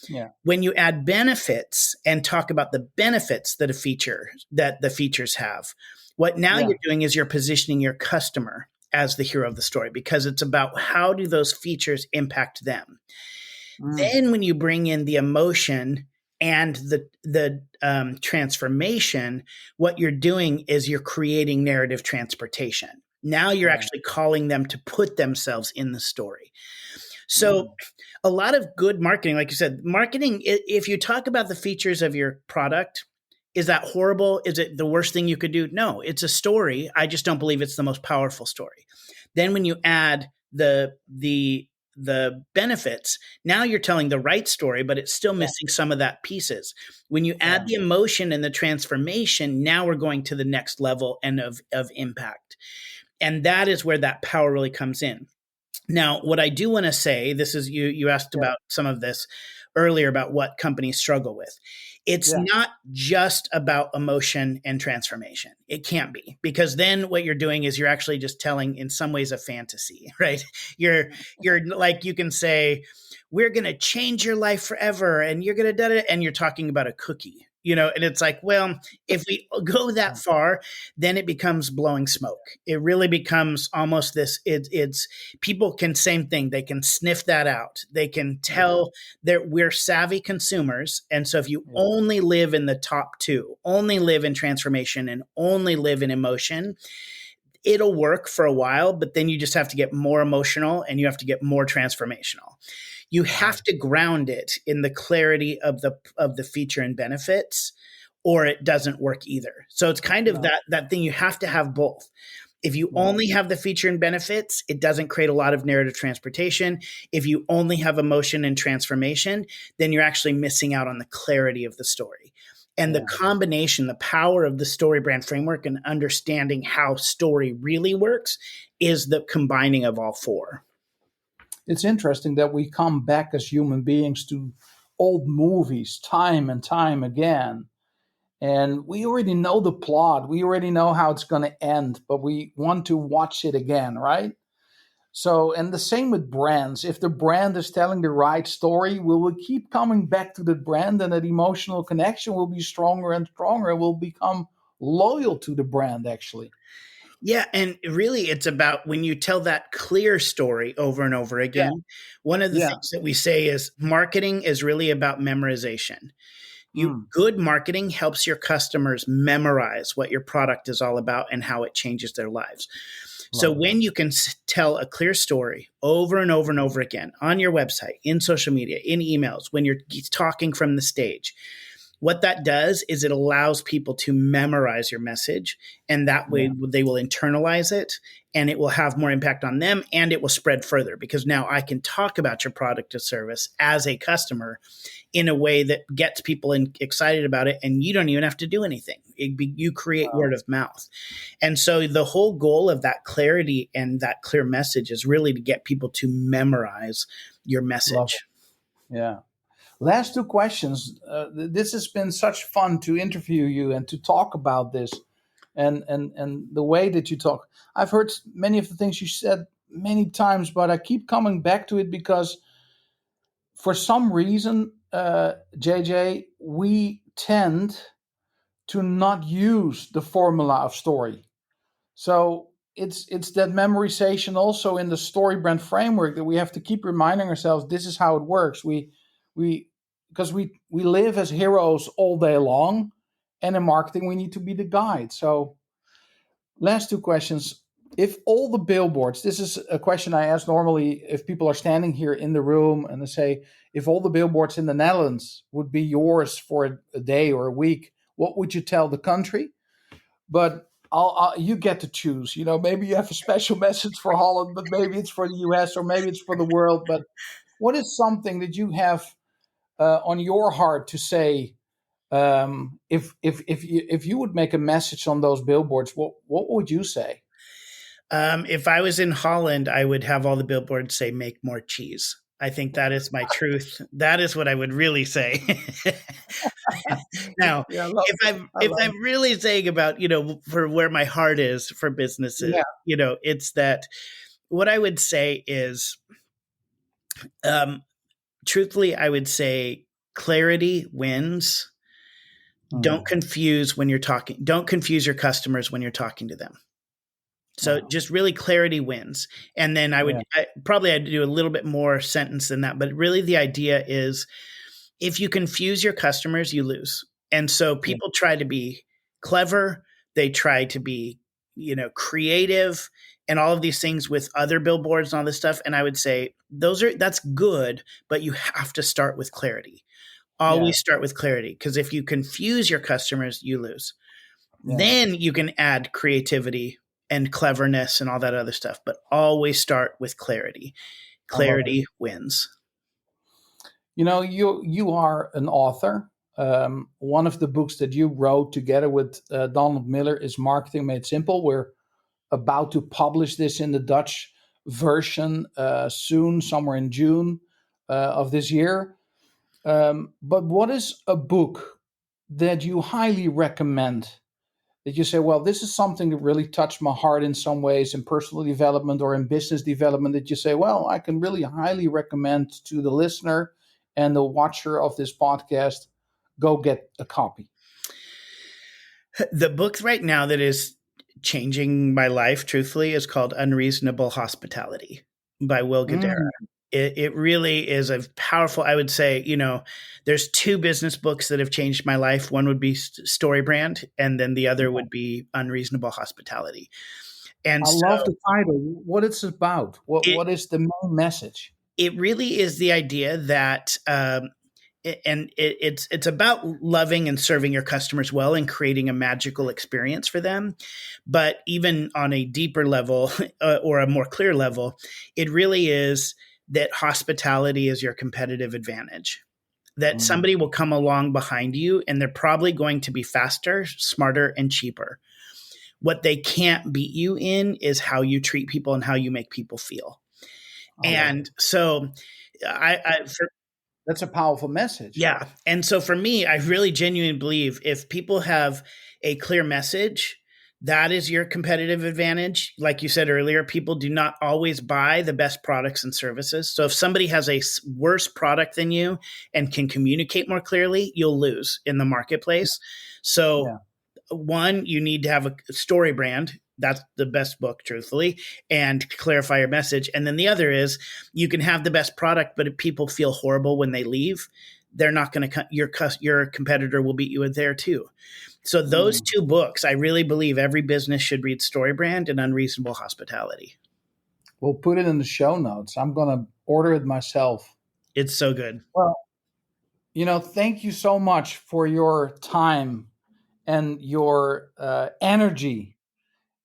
Yeah. When you add benefits and talk about the benefits that the features have, what now you're doing is you're positioning your customer as the hero of the story, because it's about how do those features impact them. Then when you bring in the emotion and the transformation, what you're doing is you're creating narrative transportation. Now you're actually calling them to put themselves in the story. So a lot of good marketing, like you said, marketing, if you talk about the features of your product, is that horrible? Is it the worst thing you could do? No, it's a story. I just don't believe it's the most powerful story. Then when you add the benefits, now you're telling the right story, but it's still missing some of that pieces. When you add the emotion and the transformation, now we're going to the next level and of impact. And that is where that power really comes in. Now, what I do want to say, this is you asked about some of this earlier about what companies struggle with. It's not just about emotion and transformation. It can't be, because then what you're doing is you're actually just telling, in some ways, a fantasy, right? You're like, you can say, we're going to change your life forever, and you're going to do it, and you're talking about a cookie. And it's like, well, if we go that far, then it becomes blowing smoke. It really becomes almost this, it's people can, same thing. They can sniff that out. They can tell that we're savvy consumers. And so if you only live in the top two, only live in transformation and only live in emotion, it'll work for a while, but then you just have to get more emotional and you have to get more transformational. You have to ground it in the clarity of the feature and benefits, or it doesn't work either. So it's kind of that thing. You have to have both. If you only have the feature and benefits, it doesn't create a lot of narrative transportation. If you only have emotion and transformation, then you're actually missing out on the clarity of the story. And the combination, the power of the StoryBrand framework and understanding how story really works is the combining of all four. It's interesting that we come back as human beings to old movies time and time again. And we already know the plot. We already know how it's going to end, but we want to watch it again, right? So, and the same with brands. If the brand is telling the right story, we will keep coming back to the brand, and that emotional connection will be stronger and stronger. We'll become loyal to the brand, actually. Yeah. And really, it's about when you tell that clear story over and over again. One of the things that we say is marketing is really about memorization. Good marketing helps your customers memorize what your product is all about and how it changes their lives. So when you can tell a clear story over and over and over again on your website, in social media, in emails, when you're talking from the stage, what that does is it allows people to memorize your message, and that way they will internalize it, and it will have more impact on them, and it will spread further, because now I can talk about your product or service as a customer in a way that gets people excited about it, and you don't even have to do anything. You create word of mouth. And so the whole goal of that clarity and that clear message is really to get people to memorize your message. Yeah. Last two questions. This has been such fun to interview you and to talk about this, and the way that you talk. I've heard many of the things you said many times, but I keep coming back to it because for some reason, JJ, we tend to not use the formula of story. So it's that memorization also in the StoryBrand framework that we have to keep reminding ourselves this is how it works. Because we live as heroes all day long, and in marketing we need to be the guide. So last two questions. If all the billboards, this is a question I ask normally if people are standing here in the room, and they say, if all the billboards in the Netherlands would be yours for a day or a week, what would you tell the country? But you get to choose. Maybe you have a special message for Holland, but maybe it's for the US, or maybe it's for the world. But what is something that you have on your heart to say? If you would make a message on those billboards, what would you say? If I was in Holland, I would have all the billboards say "make more cheese." I think that is my truth. That is what I would really say. Now, if I'm really saying about, for where my heart is for businesses, it's that what I would say is, truthfully, I would say clarity wins. Don't confuse when you're talking. Don't confuse your customers when you're talking to them. So just really clarity wins. And then I'd do a little bit more sentence than that. But really the idea is If you confuse your customers, you lose. And so people try to be clever. They try to be, creative and all of these things with other billboards and all this stuff. And I would say that's good, but you have to start with clarity. Always start with clarity, because if you confuse your customers, you lose. Yeah. Then you can add creativity and cleverness and all that other stuff, but always start with clarity. Clarity wins. You are an author. One of the books that you wrote together with Donald Miller is Marketing Made Simple. We're about to publish this in the Dutch version soon, somewhere in June of this year. But what is a book that you highly recommend? That you say, well, this is something that really touched my heart in some ways in personal development or in business development, that you say, well, I can really highly recommend to the listener and the watcher of this podcast, go get a copy. The book right now that is changing my life, truthfully, is called Unreasonable Hospitality by Will Guidara. It really is a powerful, I would say, there's two business books that have changed my life. One would be StoryBrand, and then the other would be Unreasonable Hospitality. And I love the title, what it's about. What is the main message? It really is the idea that, it's about loving and serving your customers well and creating a magical experience for them. But even on a deeper level or a more clear level, it really is that hospitality is your competitive advantage, that somebody will come along behind you and they're probably going to be faster, smarter, and cheaper. What they can't beat you in is how you treat people and how you make people feel. And so that's a powerful message. Yeah. And so for me, I really genuinely believe if people have a clear message, that is your competitive advantage. Like you said earlier, people do not always buy the best products and services. So if somebody has a worse product than you and can communicate more clearly, you'll lose in the marketplace. So one, you need to have a StoryBrand. That's the best book, truthfully, and clarify your message. And then the other is you can have the best product, but if people feel horrible when they leave, they're not going to, your competitor will beat you in there too. So those two books, I really believe every business should read StoryBrand and Unreasonable Hospitality. We'll put it in the show notes. I'm going to order it myself. It's so good. Well, thank you so much for your time and your energy.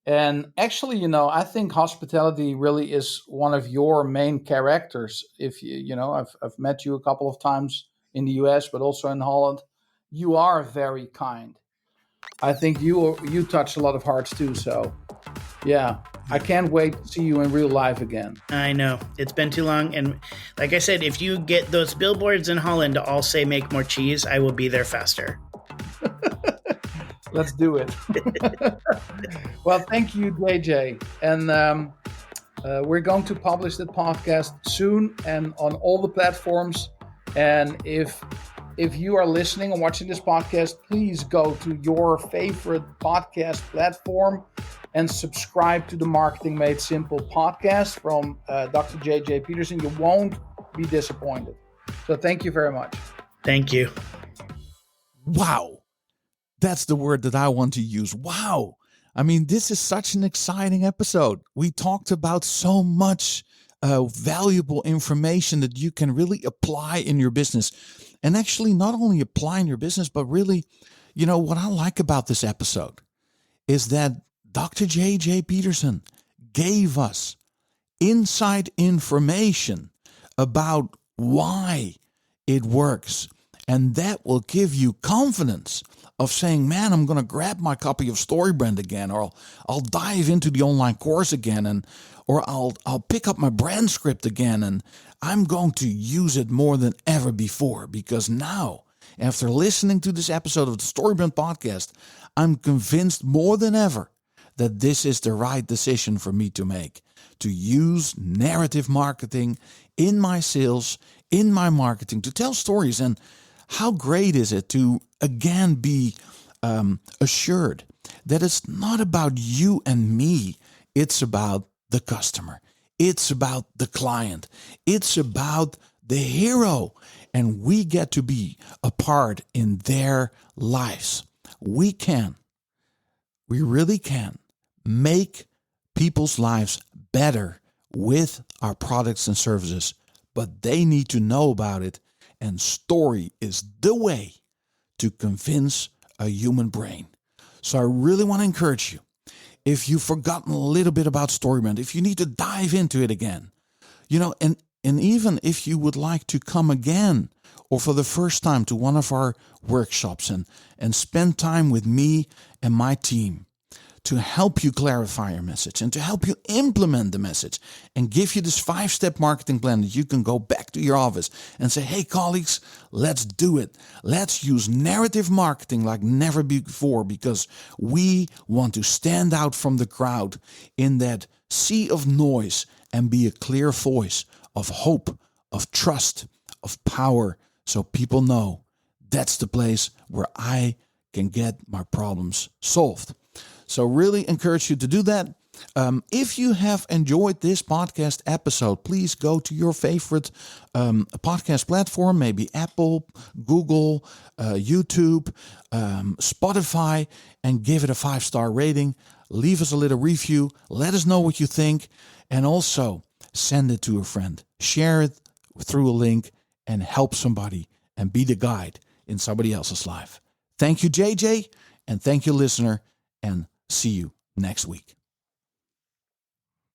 And actually, I think hospitality really is one of your main characters. If I've met you a couple of times in the US, but also in Holland. You are very kind. I think you touch a lot of hearts too. So, yeah, I can't wait to see you in real life again. I know. It's been too long. And like I said, if you get those billboards in Holland to all say make more cheese, I will be there faster. Let's do it. Well, thank you, JJ. And we're going to publish the podcast soon and on all the platforms. And if you are listening and watching this podcast, please go to your favorite podcast platform and subscribe to the Marketing Made Simple podcast from Dr. JJ Peterson. You won't be disappointed. So thank you very much. Thank you. Wow. That's the word that I want to use. Wow. I mean, this is such an exciting episode. We talked about so much valuable information that you can really apply in your business. And actually not only apply in your business, but really, what I like about this episode is that Dr. J.J. Peterson gave us inside information about why it works. And that will give you confidence of saying, man, I'm going to grab my copy of StoryBrand again, or I'll dive into the online course again, or I'll pick up my brand script again, and I'm going to use it more than ever before, because now, after listening to this episode of the StoryBrand Podcast, I'm convinced more than ever that this is the right decision for me to make, to use narrative marketing in my sales, in my marketing, to tell stories. And how great is it to, again, be assured that it's not about you and me, it's about the customer. It's about the client. It's about the hero, and we get to be a part in their lives. We really can make people's lives better with our products and services, but they need to know about it, and story is the way to convince a human brain. So I really want to encourage you, if you've forgotten a little bit about StoryBrand, if you need to dive into it again, and even if you would like to come again or for the first time to one of our workshops and spend time with me and my team to help you clarify your message and to help you implement the message and give you this 5-step marketing plan that you can go back to your office and say, hey, colleagues, let's do it. Let's use narrative marketing like never before, because we want to stand out from the crowd in that sea of noise and be a clear voice of hope, of trust, of power, so people know that's the place where I can get my problems solved. So really encourage you to do that. If you have enjoyed this podcast episode, please go to your favorite podcast platform, maybe Apple, Google, YouTube, Spotify, and give it a 5-star rating. Leave us a little review. Let us know what you think. And also send it to a friend. Share it through a link and help somebody and be the guide in somebody else's life. Thank you, JJ, and thank you, listener, and see you next week.